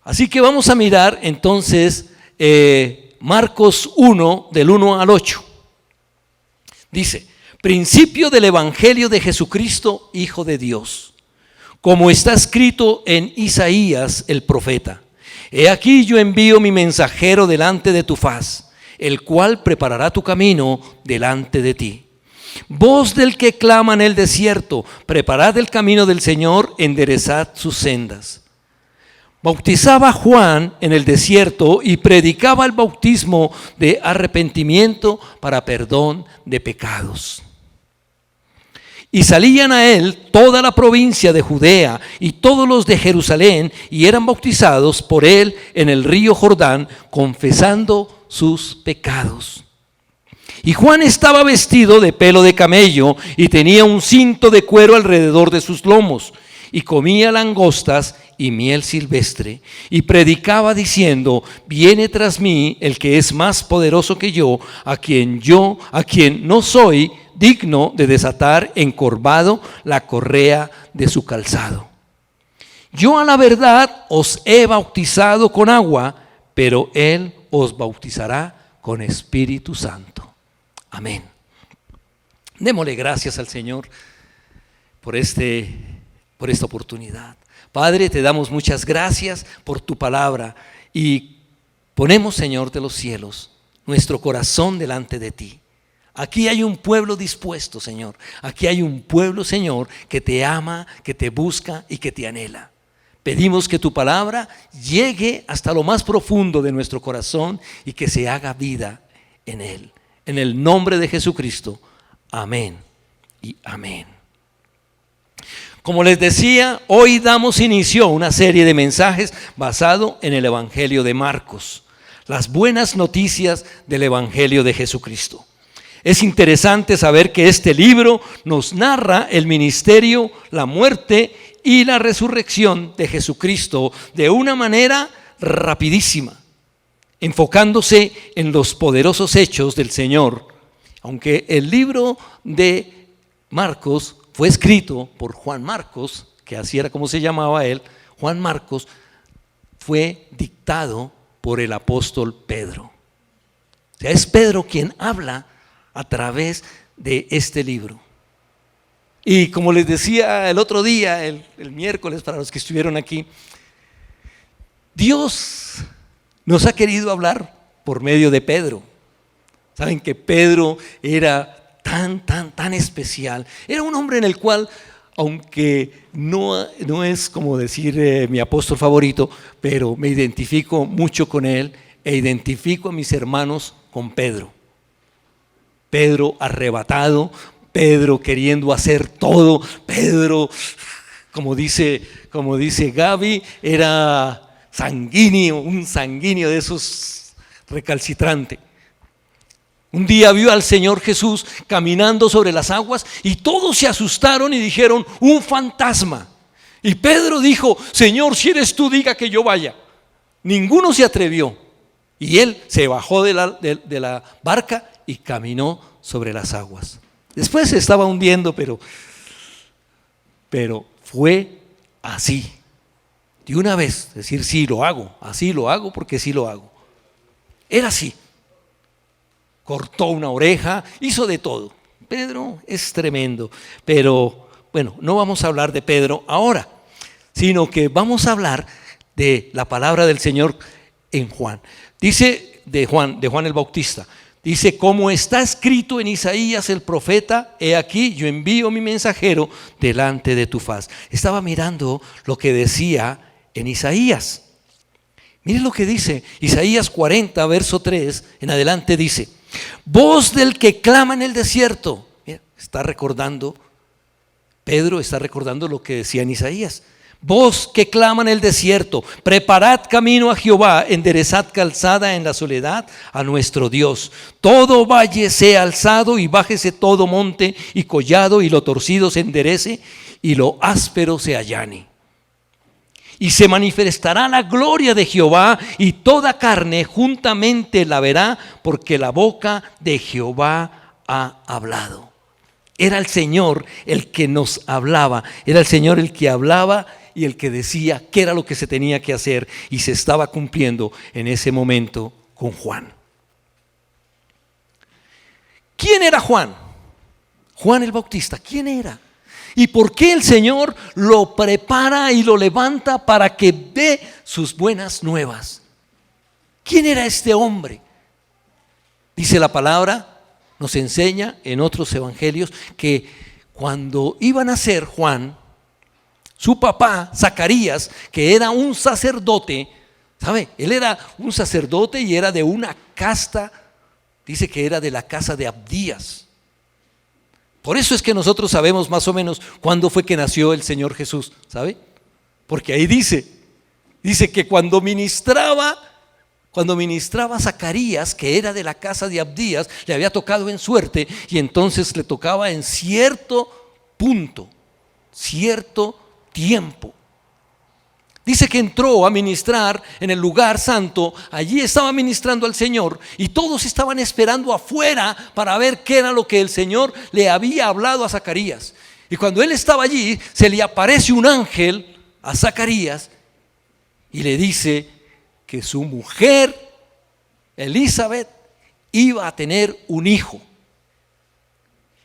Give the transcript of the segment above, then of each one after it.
Así que vamos a mirar entonces Marcos 1, del 1 al 8. Dice: principio del Evangelio de Jesucristo, Hijo de Dios, como está escrito en Isaías el profeta: he aquí yo envío mi mensajero delante de tu faz, el cual preparará tu camino delante de ti. Voz del que clama en el desierto: preparad el camino del Señor, enderezad sus sendas. Bautizaba Juan en el desierto y predicaba el bautismo de arrepentimiento para perdón de pecados. Y salían a él toda la provincia de Judea y todos los de Jerusalén, y eran bautizados por él en el río Jordán, confesando sus pecados. Y Juan estaba vestido de pelo de camello y tenía un cinto de cuero alrededor de sus lomos, y comía langostas y miel silvestre, y predicaba diciendo: viene tras mí el que es más poderoso que yo, a quien no soy digno de desatar encorvado la correa de su calzado. Yo a la verdad os he bautizado con agua, pero él os bautizará con Espíritu Santo. Amén. Démosle gracias al Señor por esta oportunidad. Padre, te damos muchas gracias por tu palabra y ponemos, Señor de los cielos, nuestro corazón delante de ti. Aquí hay un pueblo dispuesto, Señor. Aquí hay un pueblo, Señor, que te ama, que te busca y que te anhela. Pedimos que tu palabra llegue hasta lo más profundo de nuestro corazón y que se haga vida en él. En el nombre de Jesucristo. Amén y amén. Como les decía, hoy damos inicio a una serie de mensajes basado en el Evangelio de Marcos. Las buenas noticias del Evangelio de Jesucristo. Es interesante saber que este libro nos narra el ministerio, la muerte y la resurrección de Jesucristo de una manera rapidísima, enfocándose en los poderosos hechos del Señor. Aunque el libro de Marcos fue escrito por Juan Marcos, que así era como se llamaba él, Juan Marcos, fue dictado por el apóstol Pedro. O sea, es Pedro quien habla a través de este libro. Y como les decía el otro día, el miércoles, para los que estuvieron aquí, Dios nos ha querido hablar por medio de Pedro. Saben que Pedro era tan especial. Era un hombre en el cual, aunque no es como decir mi apóstol favorito, pero me identifico mucho con él e identifico a mis hermanos con Pedro. Pedro arrebatado, Pedro queriendo hacer todo, Pedro, como dice Gaby, era sanguíneo, un sanguíneo de esos recalcitrante. Un día vio al Señor Jesús caminando sobre las aguas y todos se asustaron y dijeron: un fantasma. Y Pedro dijo: Señor, si eres tú, diga que yo vaya. Ninguno se atrevió. Y él se bajó de la barca y caminó sobre las aguas. Después se estaba hundiendo, pero fue así. De una vez, decir: sí, lo hago, así lo hago porque sí lo hago. Era así. Cortó una oreja, hizo de todo. Pedro es tremendo. Pero bueno, no vamos a hablar de Pedro ahora, sino que vamos a hablar de la palabra del Señor en Juan. Dice de Juan el Bautista. Dice: como está escrito en Isaías el profeta, he aquí yo envío mi mensajero delante de tu faz. Estaba mirando lo que decía en Isaías. Miren lo que dice Isaías 40, verso 3 en adelante. Dice: voz del que clama en el desierto. Mira, Pedro está recordando lo que decía en Isaías. Voz que clama en el desierto: preparad camino a Jehová, enderezad calzada en la soledad a nuestro Dios. Todo valle sea alzado y bájese todo monte y collado, y lo torcido se enderece y lo áspero se allane. Y se manifestará la gloria de Jehová, y toda carne juntamente la verá, porque la boca de Jehová ha hablado. Era el Señor el que nos hablaba, era el Señor el que hablaba y el que decía qué era lo que se tenía que hacer, y se estaba cumpliendo en ese momento con Juan. ¿Quién era Juan? Juan el Bautista, ¿quién era? ¿Y por qué el Señor lo prepara y lo levanta para que dé sus buenas nuevas? ¿Quién era este hombre? Dice la palabra, nos enseña en otros evangelios que cuando iba a nacer Juan, su papá, Zacarías, que era un sacerdote, ¿sabe? Él era un sacerdote y era de una casta, dice que era de la casa de Abdías. Por eso es que nosotros sabemos más o menos cuándo fue que nació el Señor Jesús, ¿sabe? Porque ahí dice que cuando ministraba Zacarías, que era de la casa de Abdías, le había tocado en suerte, y entonces le tocaba en cierto punto, cierto tiempo. Dice que entró a ministrar en el lugar santo, allí estaba ministrando al Señor, y todos estaban esperando afuera para ver qué era lo que el Señor le había hablado a Zacarías. Y cuando él estaba allí, se le aparece un ángel a Zacarías y le dice que su mujer, Elizabeth, iba a tener un hijo.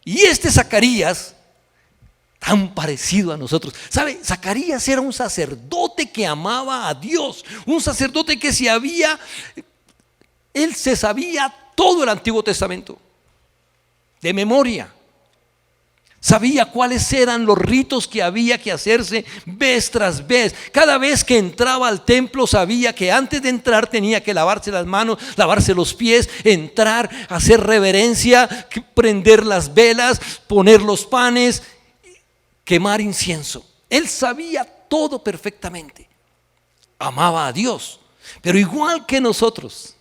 Y este Zacarías, tan parecido a nosotros, ¿sabe? Zacarías era un sacerdote que amaba a Dios, un sacerdote que él se sabía todo el Antiguo Testamento de memoria. Sabía cuáles eran los ritos que había que hacerse vez tras vez. Cada vez que entraba al templo sabía que antes de entrar tenía que lavarse las manos, lavarse los pies, entrar, hacer reverencia, prender las velas, poner los panes, quemar incienso. Él sabía todo perfectamente. Amaba a Dios, pero igual que nosotros.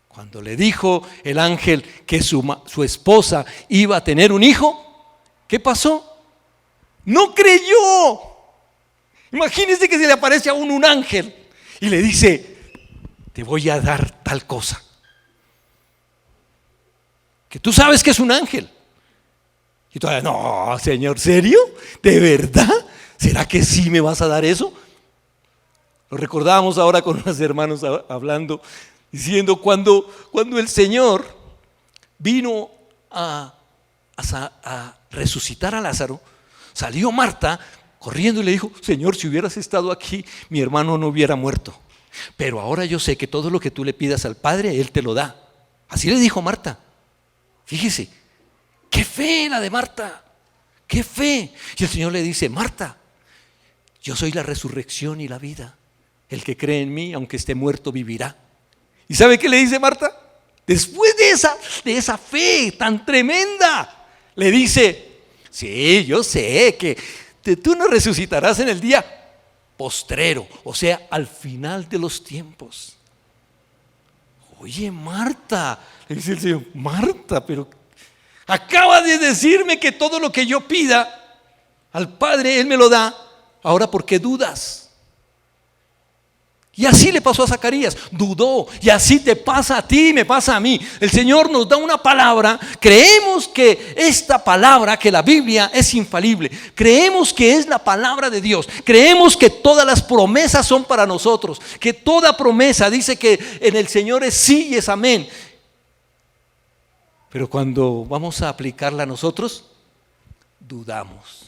Cuando le dijo el ángel que su esposa iba a tener un hijo, ¿qué pasó? No creyó. Imagínense que se le aparece a uno un ángel y le dice: te voy a dar tal cosa, que tú sabes que es un ángel. Y todavía, no, Señor, ¿serio? ¿De verdad? ¿Será que sí me vas a dar eso? Lo recordábamos ahora con unos hermanos hablando, diciendo cuando el Señor vino a resucitar a Lázaro, salió Marta corriendo y le dijo: Señor, si hubieras estado aquí, mi hermano no hubiera muerto. Pero ahora yo sé que todo lo que tú le pidas al Padre, Él te lo da. Así le dijo Marta. Fíjese, qué fe la de Marta, qué fe. Y el Señor le dice: Marta, yo soy la resurrección y la vida. El que cree en mí, aunque esté muerto, vivirá. ¿Y sabe qué le dice Marta? Después de esa fe tan tremenda, le dice: sí, yo sé que tú no resucitarás en el día postrero, o sea, al final de los tiempos. Oye, Marta, le dice el Señor: Marta, pero acaba de decirme que todo lo que yo pida al Padre, Él me lo da. Ahora, ¿por qué dudas? Y así le pasó a Zacarías, dudó, y así te pasa a ti, me pasa a mí. El Señor nos da una palabra, creemos que esta palabra, que la Biblia es infalible, creemos que es la palabra de Dios, creemos que todas las promesas son para nosotros, que toda promesa dice que en el Señor es sí y es amén. Pero cuando vamos a aplicarla a nosotros, dudamos.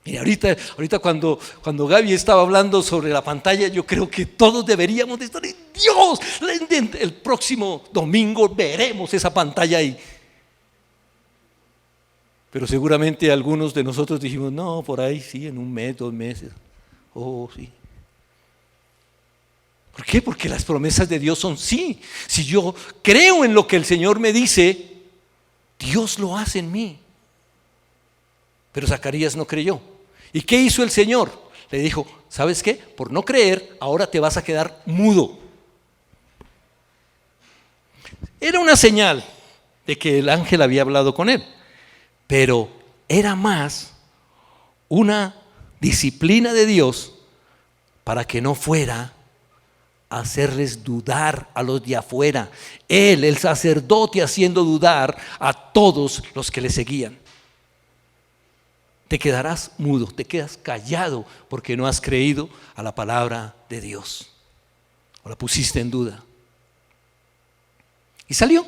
Mira, ahorita cuando Gaby estaba hablando sobre la pantalla, yo creo que todos deberíamos de estar en Dios. El próximo domingo veremos esa pantalla ahí. Pero seguramente algunos de nosotros dijimos: no, por ahí sí, en un mes, 2 meses. Oh, sí. ¿Por qué? Porque las promesas de Dios son sí. Si yo creo en lo que el Señor me dice, Dios lo hace en mí. Pero Zacarías no creyó. ¿Y qué hizo el Señor? Le dijo: ¿sabes qué? Por no creer, ahora te vas a quedar mudo. Era una señal de que el ángel había hablado con él, pero era más una disciplina de Dios para que no fuera a hacerles dudar a los de afuera. Él, el sacerdote, haciendo dudar a todos los que le seguían. te quedarás mudo, te quedas callado porque no has creído a la palabra de Dios o la pusiste en duda. Y salió.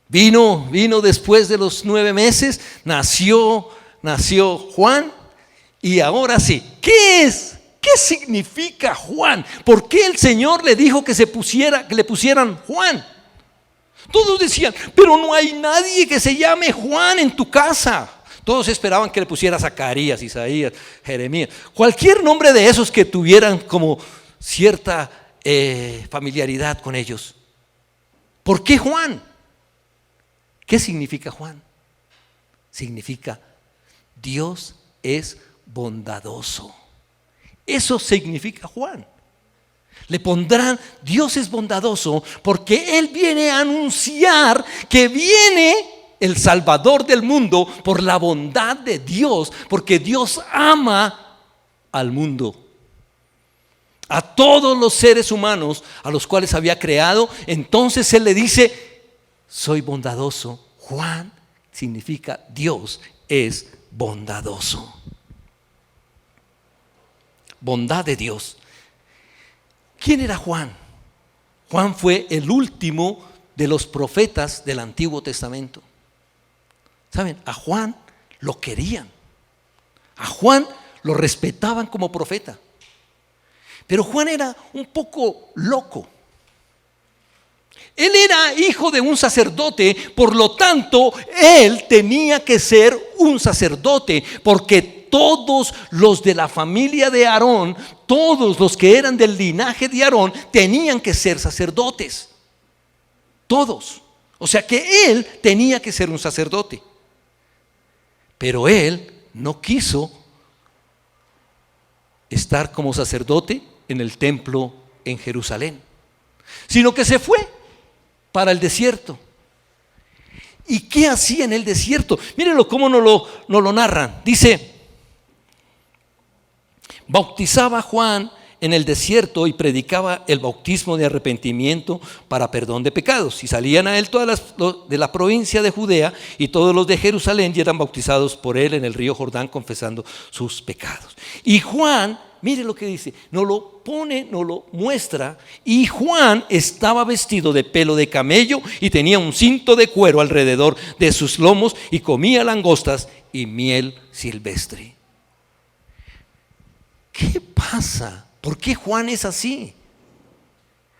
Vino después de los 9 meses, nació Juan. Y ahora sí, ¿qué es? ¿Qué significa Juan? ¿Por qué el Señor le dijo que le pusieran Juan? Todos decían, pero no hay nadie que se llame Juan en tu casa. Todos esperaban que le pusiera Zacarías, Isaías, Jeremías, cualquier nombre de esos que tuvieran como cierta familiaridad con ellos. ¿Por qué Juan? ¿Qué significa Juan? Significa Dios es bondadoso. Eso significa Juan. Le pondrán Dios es bondadoso porque Él viene a anunciar que viene el Salvador del mundo por la bondad de Dios, porque Dios ama al mundo, a todos los seres humanos a los cuales había creado. Entonces Él le dice, soy bondadoso. Juan significa Dios es bondadoso. Bondad de Dios. ¿Quién era Juan? Juan fue el último de los profetas del Antiguo Testamento. ¿Saben? A Juan lo querían. A Juan lo respetaban como profeta. Pero Juan era un poco loco. Él era hijo de un sacerdote, por lo tanto, él tenía que ser un sacerdote, porque todos los de la familia de Aarón, todos los que eran del linaje de Aarón, tenían que ser sacerdotes. Todos. O sea que él tenía que ser un sacerdote. Pero él no quiso estar como sacerdote en el templo en Jerusalén, sino que se fue para el desierto. ¿Y qué hacía en el desierto? Mírenlo cómo nos lo narran. Dice, bautizaba a Juan en el desierto y predicaba el bautismo de arrepentimiento para perdón de pecados. Y salían a él todas de la provincia de Judea y todos los de Jerusalén y eran bautizados por él en el río Jordán confesando sus pecados. Y Juan, mire lo que dice, nos lo pone, nos lo muestra. Y Juan estaba vestido de pelo de camello y tenía un cinto de cuero alrededor de sus lomos y comía langostas y miel silvestre. ¿Qué pasa? ¿Por qué Juan es así?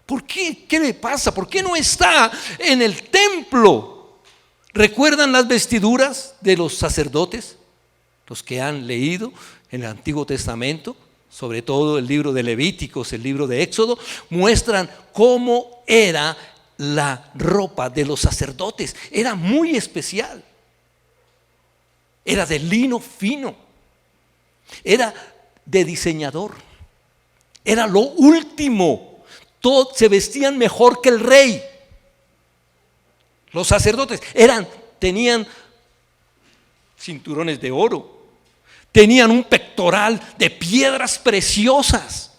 ¿Por qué? ¿Qué le pasa? ¿Por qué no está en el templo? ¿Recuerdan las vestiduras de los sacerdotes? Los que han leído en el Antiguo Testamento, sobre todo el libro de Levíticos, el libro de Éxodo, muestran cómo era la ropa de los sacerdotes. Era muy especial. Era de lino fino. Era de diseñador. Era lo último. Todos se vestían mejor que el rey. Los sacerdotes tenían cinturones de oro. Tenían un pectoral de piedras preciosas.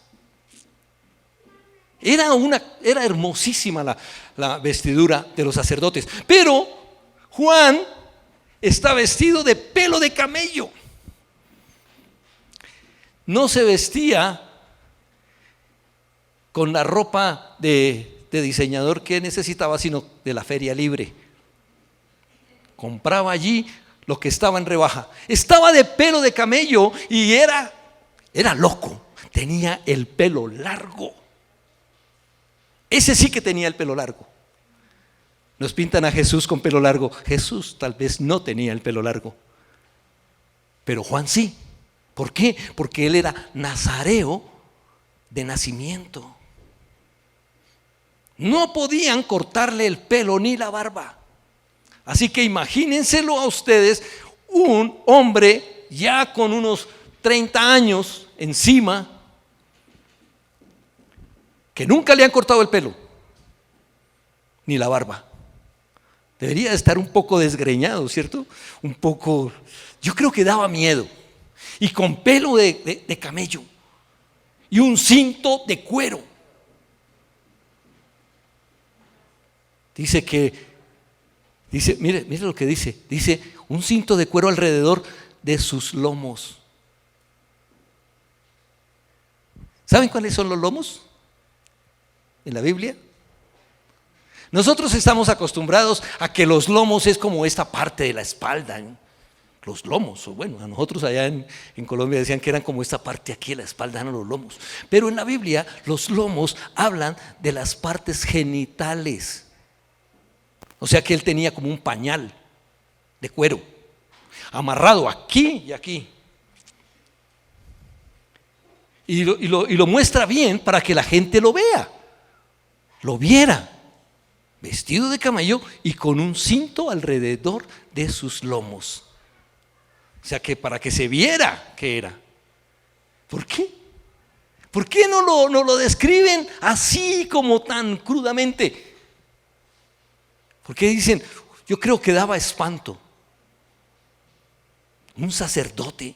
Era hermosísima la vestidura de los sacerdotes. Pero Juan está vestido de pelo de camello. No se vestía con la ropa de diseñador que necesitaba, sino de la feria libre. Compraba allí lo que estaba en rebaja. Estaba de pelo de camello y era loco. Tenía el pelo largo. Ese sí que tenía el pelo largo. Nos pintan a Jesús con pelo largo. Jesús tal vez no tenía el pelo largo, pero Juan sí. ¿Por qué? Porque él era nazareo de nacimiento. No podían cortarle el pelo ni la barba. Así que imagínenselo a ustedes, un hombre ya con unos 30 años encima, que nunca le han cortado el pelo ni la barba. Debería de estar un poco desgreñado, ¿cierto? Un poco, yo creo que daba miedo. Y con pelo de camello y un cinto de cuero. Dice, mire lo que dice un cinto de cuero alrededor de sus lomos. ¿Saben cuáles son los lomos en la Biblia? Nosotros estamos acostumbrados a que los lomos es como esta parte de la espalda, ¿no? Los lomos, o bueno, a nosotros allá en Colombia decían que eran como esta parte aquí de la espalda, eran los lomos. Pero en la Biblia los lomos hablan de las partes genitales. O sea que él tenía como un pañal de cuero, amarrado aquí y aquí. Y lo muestra bien para que la gente lo vea, lo viera. Vestido de camello y con un cinto alrededor de sus lomos. O sea que para que se viera que era. ¿Por qué? ¿Por qué no lo describen así como tan crudamente? Porque dicen, yo creo que daba espanto. Un sacerdote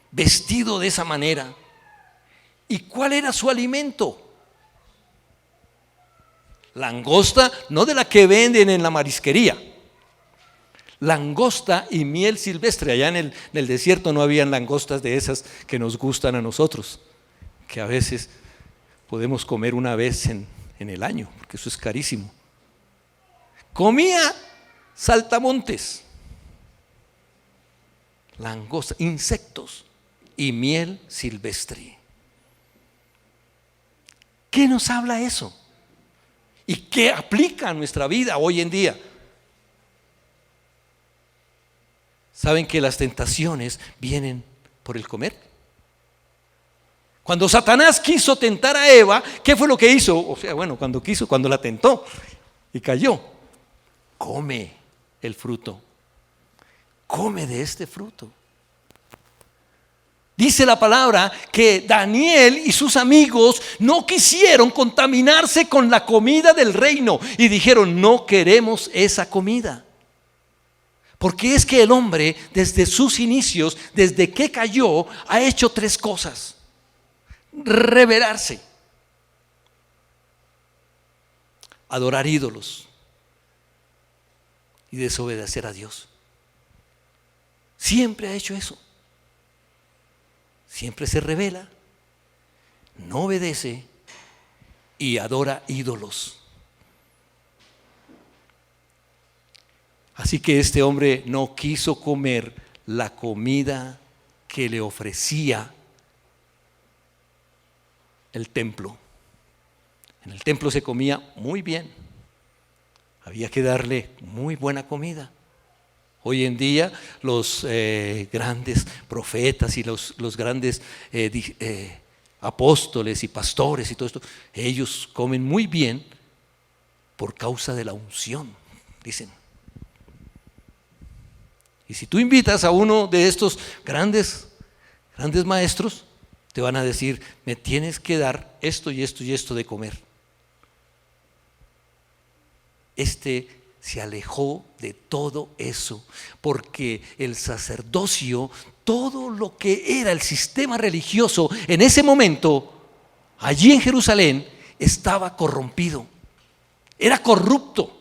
vestido de esa manera. ¿Y cuál era su alimento? Langosta, no de la que venden en la marisquería. Langosta y miel silvestre. Allá en el desierto no habían langostas de esas que nos gustan a nosotros, que a veces podemos comer una vez en el año, porque eso es carísimo. Comía saltamontes, langosta, insectos y miel silvestre. ¿Qué nos habla eso? ¿Y qué aplica a nuestra vida hoy en día? ¿Saben que las tentaciones vienen por el comer? Cuando Satanás quiso tentar a Eva, ¿qué fue lo que hizo? O sea, bueno, cuando la tentó y cayó, come el fruto, come de este fruto. Dice la palabra que Daniel y sus amigos no quisieron contaminarse con la comida del reino y dijeron, no queremos esa comida. Porque es que el hombre desde sus inicios, desde que cayó, ha hecho tres cosas: rebelarse, adorar ídolos y desobedecer a Dios. Siempre ha hecho eso. Siempre se rebela, no obedece y adora ídolos. Así que este hombre no quiso comer la comida que le ofrecía el templo. En el templo se comía muy bien, había que darle muy buena comida. Hoy en día los grandes profetas y los grandes apóstoles y pastores y todo esto, ellos comen muy bien por causa de la unción, dicen. Y si tú invitas a uno de estos grandes maestros, te van a decir, me tienes que dar esto y esto y esto de comer. Se alejó de todo eso, porque el sacerdocio, todo lo que era el sistema religioso en ese momento, allí en Jerusalén, estaba corrompido, era corrupto.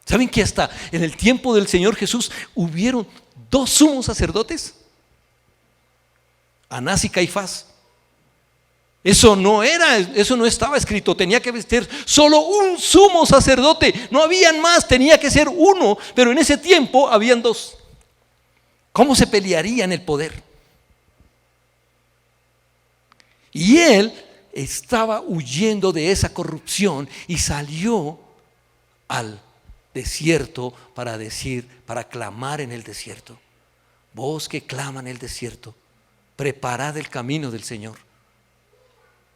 ¿Saben que hasta en el tiempo del Señor Jesús hubieron dos sumos sacerdotes? Anás y Caifás. Eso no estaba escrito, tenía que ser solo un sumo sacerdote, no habían más, tenía que ser uno, pero en ese tiempo habían dos. ¿Cómo se pelearían el poder? Y él estaba huyendo de esa corrupción y salió al desierto para clamar en el desierto. Vos que clama en el desierto, preparad el camino del Señor.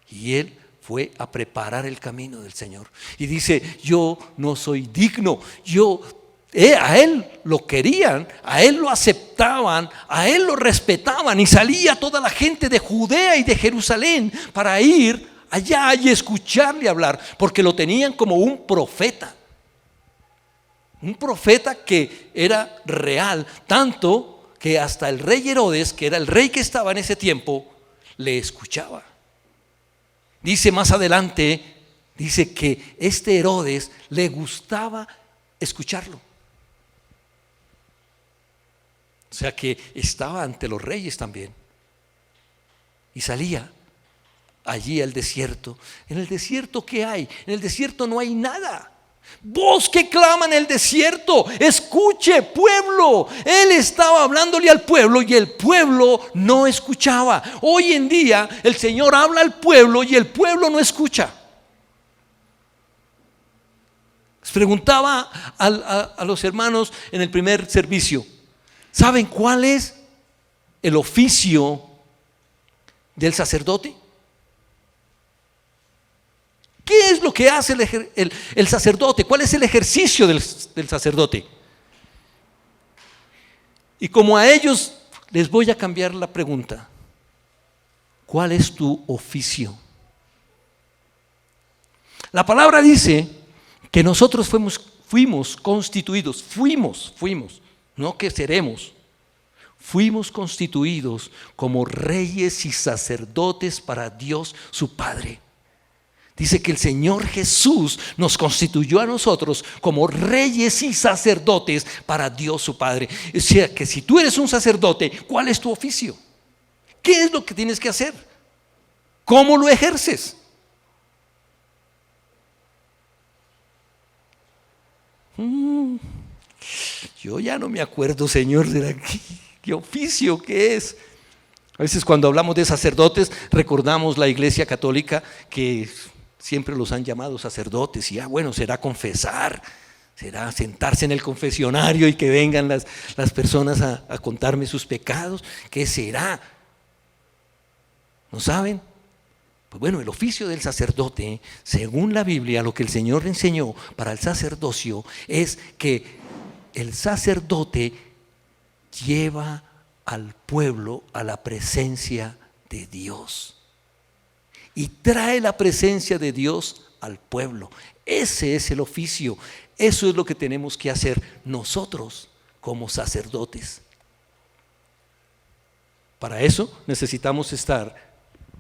Y él fue a preparar el camino del Señor. Y dice, yo no soy digno. A él lo querían, a él lo aceptaban, a él lo respetaban. Y salía toda la gente de Judea y de Jerusalén para ir allá y escucharle hablar, porque lo tenían como un profeta. Un profeta que era real, tanto que hasta el rey Herodes, que era el rey que estaba en ese tiempo, le escuchaba. Dice más adelante, dice que este Herodes le gustaba escucharlo. O sea que estaba ante los reyes también. Y salía allí al desierto. En el desierto, ¿qué hay? En el desierto no hay nada. Voz que clama en el desierto, escuche pueblo. Él estaba hablándole al pueblo y el pueblo no escuchaba. Hoy en día el Señor habla al pueblo y el pueblo no escucha. Les preguntaba a los hermanos en el primer servicio, ¿saben cuál es el oficio del sacerdote? ¿Qué es lo que hace el sacerdote? ¿Cuál es el ejercicio del sacerdote? Y como a ellos les voy a cambiar la pregunta, ¿cuál es tu oficio? La palabra dice que nosotros fuimos constituidos, no que seremos, fuimos constituidos como reyes y sacerdotes para Dios su Padre. Dice que el Señor Jesús nos constituyó a nosotros como reyes y sacerdotes para Dios su Padre. O sea que si tú eres un sacerdote, ¿cuál es tu oficio? ¿Qué es lo que tienes que hacer? ¿Cómo lo ejerces? Yo ya no me acuerdo, Señor, de qué oficio que es. A veces cuando hablamos de sacerdotes recordamos la Iglesia Católica que siempre los han llamado sacerdotes y bueno, será confesar, será sentarse en el confesionario y que vengan las personas a contarme sus pecados. ¿Qué será? ¿No saben? Pues bueno, el oficio del sacerdote, según la Biblia, lo que el Señor enseñó para el sacerdocio es que el sacerdote lleva al pueblo a la presencia de Dios y trae la presencia de Dios al pueblo. Ese es el oficio. Eso es lo que tenemos que hacer nosotros como sacerdotes. Para eso necesitamos estar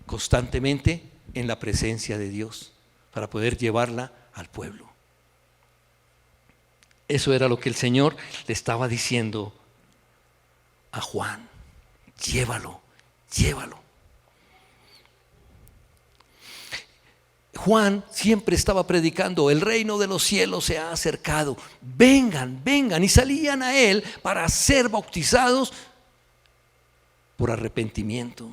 constantemente en la presencia de Dios para poder llevarla al pueblo. Eso era lo que el Señor le estaba diciendo a Juan. Llévalo. Juan siempre estaba predicando, el reino de los cielos se ha acercado, vengan, y salían a él para ser bautizados por arrepentimiento.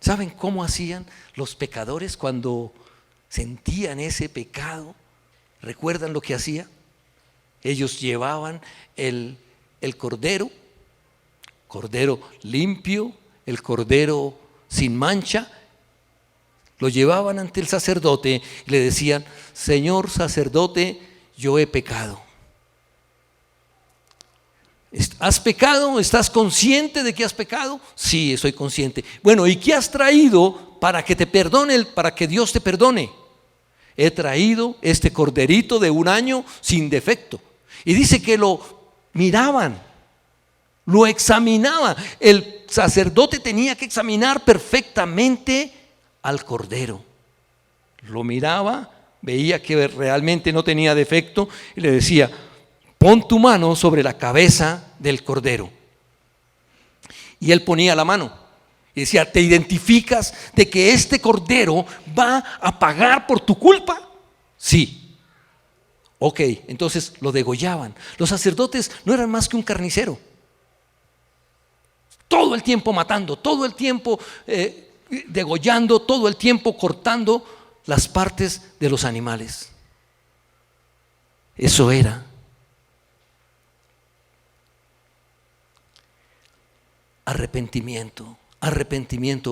¿Saben cómo hacían los pecadores cuando sentían ese pecado? ¿Recuerdan lo que hacían? Ellos llevaban el cordero limpio, el cordero sin mancha, lo llevaban ante el sacerdote y le decían: Señor sacerdote, yo he pecado. ¿Has pecado? ¿Estás consciente de que has pecado? Sí, estoy consciente. Bueno, ¿y qué has traído para que te perdone, para que Dios te perdone? He traído este corderito de 1 año sin defecto. Y dice que lo miraban, lo examinaban. El sacerdote tenía que examinar perfectamente al cordero. Lo miraba, veía que realmente no tenía defecto y le decía: pon tu mano sobre la cabeza del cordero. Y él ponía la mano y decía: ¿te identificas de que este cordero va a pagar por tu culpa? Sí. Ok, entonces lo degollaban. Los sacerdotes no eran más que un carnicero. Todo el tiempo matando, todo el tiempo degollando, todo el tiempo cortando las partes de los animales. Eso era. Arrepentimiento.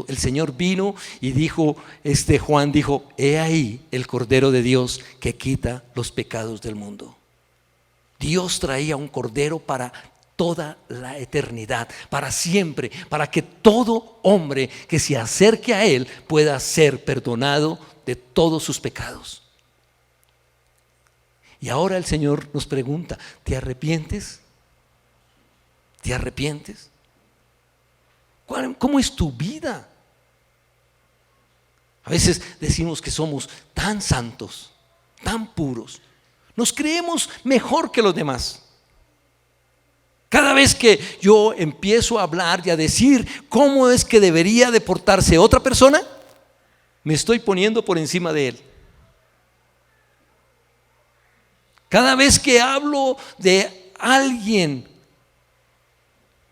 El Señor vino y dijo, Juan dijo: he ahí el Cordero de Dios que quita los pecados del mundo. Dios traía un cordero para toda la eternidad, para siempre, para que todo hombre que se acerque a Él pueda ser perdonado de todos sus pecados. Y ahora el Señor nos pregunta: ¿te arrepientes? ¿Te arrepientes? ¿Cómo es tu vida? A veces decimos que somos tan santos, tan puros, nos creemos mejor que los demás. Cada vez que yo empiezo a hablar y a decir cómo es que debería de portarse otra persona, me estoy poniendo por encima de él. Cada vez que hablo de alguien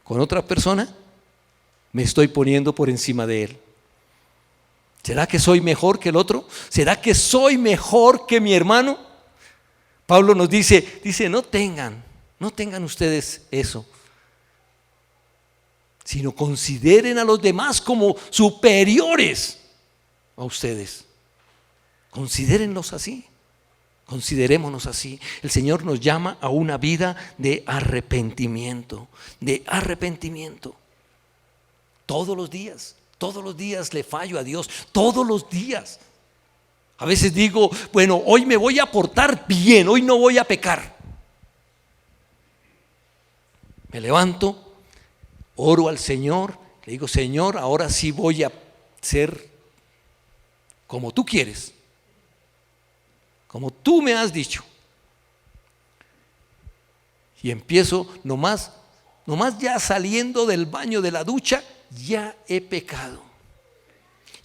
con otra persona, me estoy poniendo por encima de él. ¿Será que soy mejor que el otro? ¿Será que soy mejor que mi hermano? Pablo nos dice, no tengan ustedes eso, sino consideren a los demás como superiores a ustedes. Considérenlos así. Considerémonos así. El Señor nos llama a una vida de arrepentimiento, Todos los días le fallo a Dios, todos los días. A veces digo, bueno, hoy me voy a portar bien, hoy no voy a pecar. Me levanto, oro al Señor, le digo, Señor, ahora sí voy a ser como tú quieres, como tú me has dicho. Y empiezo nomás ya saliendo del baño, de la ducha, ya he pecado.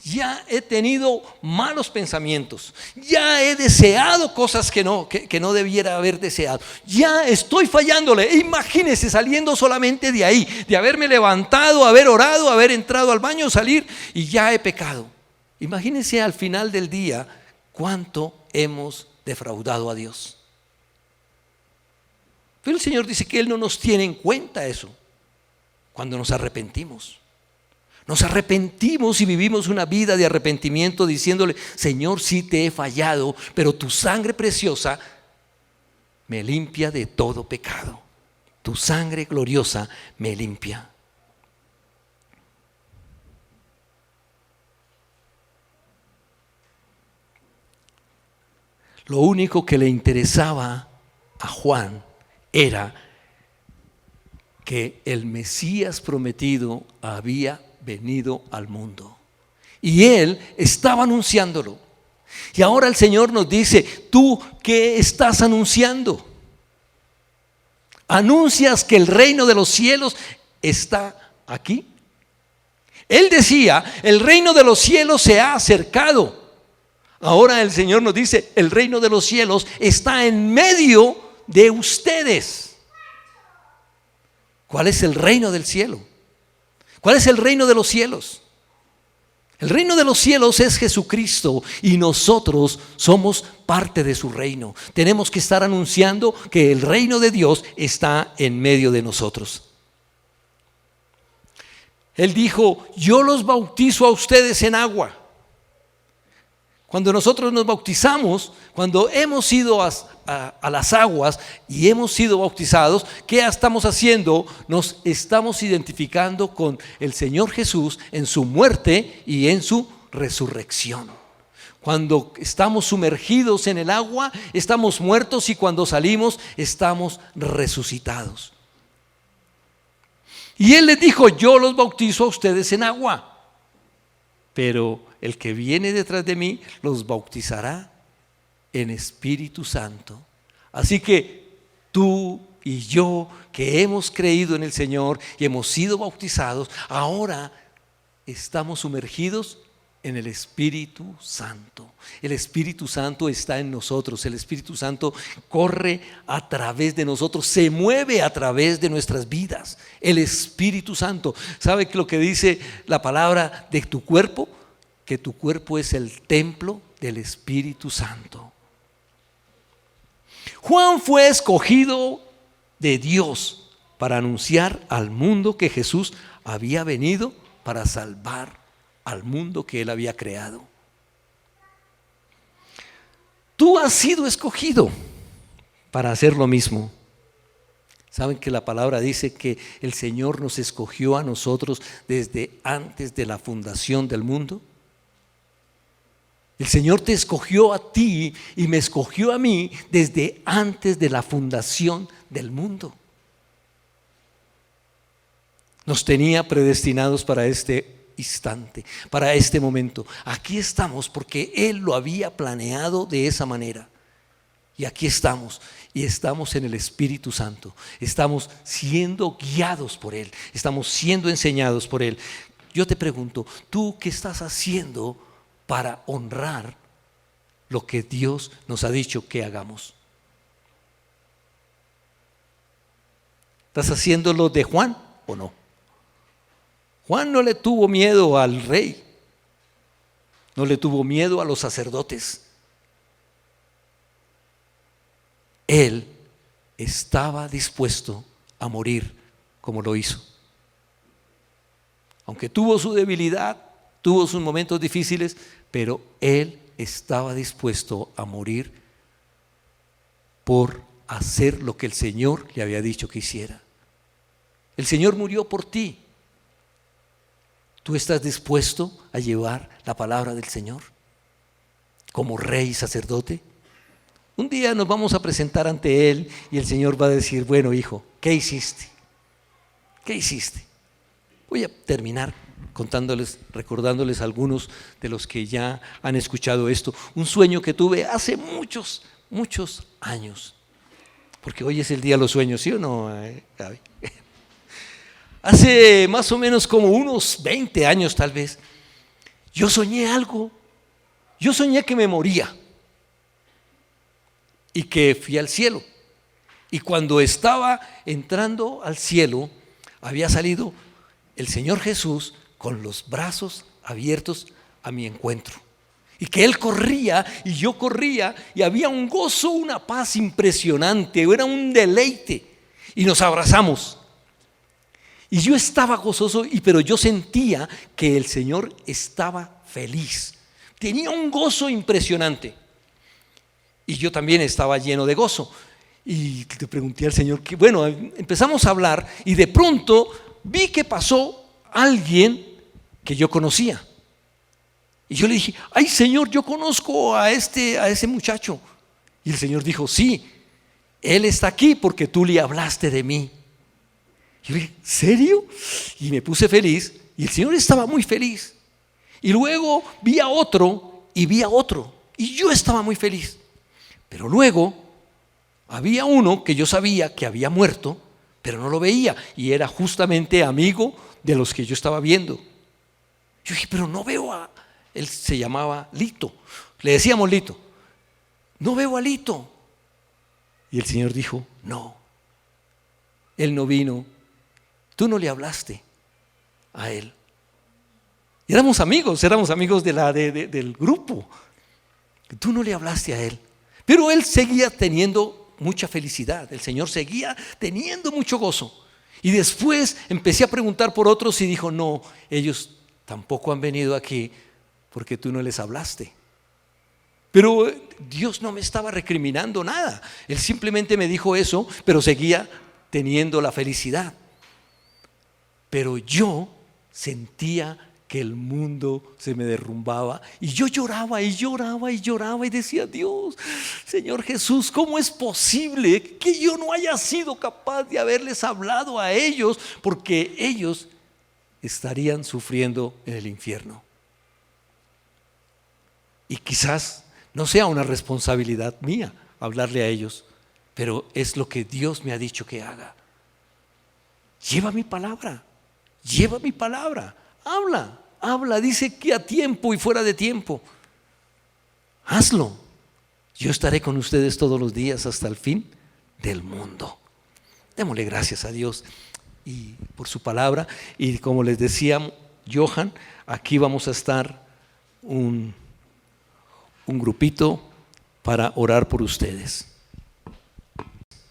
Ya he tenido malos pensamientos, ya he deseado cosas que no debiera haber deseado, ya estoy fallándole. Imagínese saliendo solamente de ahí, de haberme levantado, haber orado, haber entrado al baño, salir y ya he pecado. Imagínese al final del día cuánto hemos defraudado a Dios. Pero el Señor dice que Él no nos tiene en cuenta eso cuando nos arrepentimos. Nos arrepentimos y vivimos una vida de arrepentimiento diciéndole, Señor, sí te he fallado, pero tu sangre preciosa me limpia de todo pecado. Tu sangre gloriosa me limpia. Lo único que le interesaba a Juan era que el Mesías prometido había venido al mundo y él estaba anunciándolo. Y ahora el Señor nos dice, ¿tú qué estás anunciando? ¿Anuncias que el reino de los cielos está aquí? Él decía, el reino de los cielos se ha acercado. Ahora el Señor nos dice, el reino de los cielos está en medio de ustedes. ¿Cuál es el reino del cielo? ¿Cuál es el reino de los cielos? El reino de los cielos es Jesucristo y nosotros somos parte de su reino. Tenemos que estar anunciando que el reino de Dios está en medio de nosotros. Él dijo, yo los bautizo a ustedes en agua. Cuando nosotros nos bautizamos, cuando hemos ido a las aguas y hemos sido bautizados, ¿qué estamos haciendo? Nos estamos identificando con el Señor Jesús en su muerte y en su resurrección. Cuando estamos sumergidos en el agua, estamos muertos, y cuando salimos, estamos resucitados. Y Él les dijo, yo los bautizo a ustedes en agua, pero el que viene detrás de mí los bautizará en Espíritu Santo. Así que tú y yo, que hemos creído en el Señor y hemos sido bautizados, ahora estamos sumergidos en el Espíritu Santo. El Espíritu Santo está en nosotros. El Espíritu Santo corre a través de nosotros, se mueve a través de nuestras vidas. El Espíritu Santo. ¿Sabe lo que dice la palabra de tu cuerpo? Que tu cuerpo es el templo del Espíritu Santo. Juan fue escogido de Dios para anunciar al mundo que Jesús había venido para salvar al mundo que Él había creado. Tú has sido escogido para hacer lo mismo. ¿Saben que la palabra dice que el Señor nos escogió a nosotros desde antes de la fundación del mundo? El Señor te escogió a ti y me escogió a mí desde antes de la fundación del mundo. Nos tenía predestinados para este instante, para este momento. Aquí estamos porque Él lo había planeado de esa manera. Y aquí estamos, y estamos en el Espíritu Santo. Estamos siendo guiados por Él, estamos siendo enseñados por Él. Yo te pregunto, ¿tú qué estás haciendo para honrar lo que Dios nos ha dicho que hagamos? ¿Estás haciendo lo de Juan o no? Juan no le tuvo miedo al rey, no le tuvo miedo a los sacerdotes. Él estaba dispuesto a morir como lo hizo. Aunque tuvo su debilidad, tuvo sus momentos difíciles, pero Él estaba dispuesto a morir por hacer lo que el Señor le había dicho que hiciera. El Señor murió por ti. ¿Tú estás dispuesto a llevar la palabra del Señor como rey y sacerdote? Un día nos vamos a presentar ante Él y el Señor va a decir: bueno, hijo, ¿qué hiciste? ¿Qué hiciste? Voy a terminar contándoles, recordándoles a algunos de los que ya han escuchado esto. Un sueño que tuve hace muchos años. Porque hoy es el día de los sueños, ¿sí o no, Gaby? Hace más o menos como unos 20 años tal vez, yo soñé algo. Yo soñé que me moría y que fui al cielo. Y cuando estaba entrando al cielo, había salido el Señor Jesús con los brazos abiertos a mi encuentro. Y que Él corría y yo corría y había un gozo, una paz impresionante, era un deleite. Y nos abrazamos. Y yo estaba gozoso, pero yo sentía que el Señor estaba feliz. Tenía un gozo impresionante. Y yo también estaba lleno de gozo. Y le pregunté al Señor, que bueno, empezamos a hablar y de pronto vi que pasó alguien que yo conocía. Y yo le dije: ay, Señor, yo conozco a ese muchacho. Y el Señor dijo: sí, él está aquí porque tú le hablaste de mí. Yo dije: ¿serio? Y me puse feliz y el Señor estaba muy feliz. Y luego vi a otro y vi a otro y yo estaba muy feliz. Pero luego había uno que yo sabía que había muerto, pero no lo veía y era justamente amigo de los que yo estaba viendo. Yo dije: pero no veo a... Él se llamaba Lito, le decíamos Lito. No veo a Lito. Y el Señor dijo: no, él no vino. Tú no le hablaste a él. Y éramos amigos del grupo. Tú no le hablaste a él. Pero él seguía teniendo mucha felicidad. El Señor seguía teniendo mucho gozo. Y después empecé a preguntar por otros y dijo: no, ellos tampoco han venido aquí porque tú no les hablaste. Pero Dios no me estaba recriminando nada. Él simplemente me dijo eso, pero seguía teniendo la felicidad. Pero yo sentía que el mundo se me derrumbaba y yo lloraba y lloraba y lloraba y decía: Dios, Señor Jesús, ¿cómo es posible que yo no haya sido capaz de haberles hablado a ellos? Porque ellos estarían sufriendo en el infierno. Y quizás no sea una responsabilidad mía hablarle a ellos, pero es lo que Dios me ha dicho que haga. Lleva mi palabra, habla, dice que a tiempo y fuera de tiempo. Hazlo. Yo estaré con ustedes todos los días hasta el fin del mundo. Démosle gracias a Dios y por su palabra. Y como les decía Johan, aquí vamos a estar un grupito para orar por ustedes.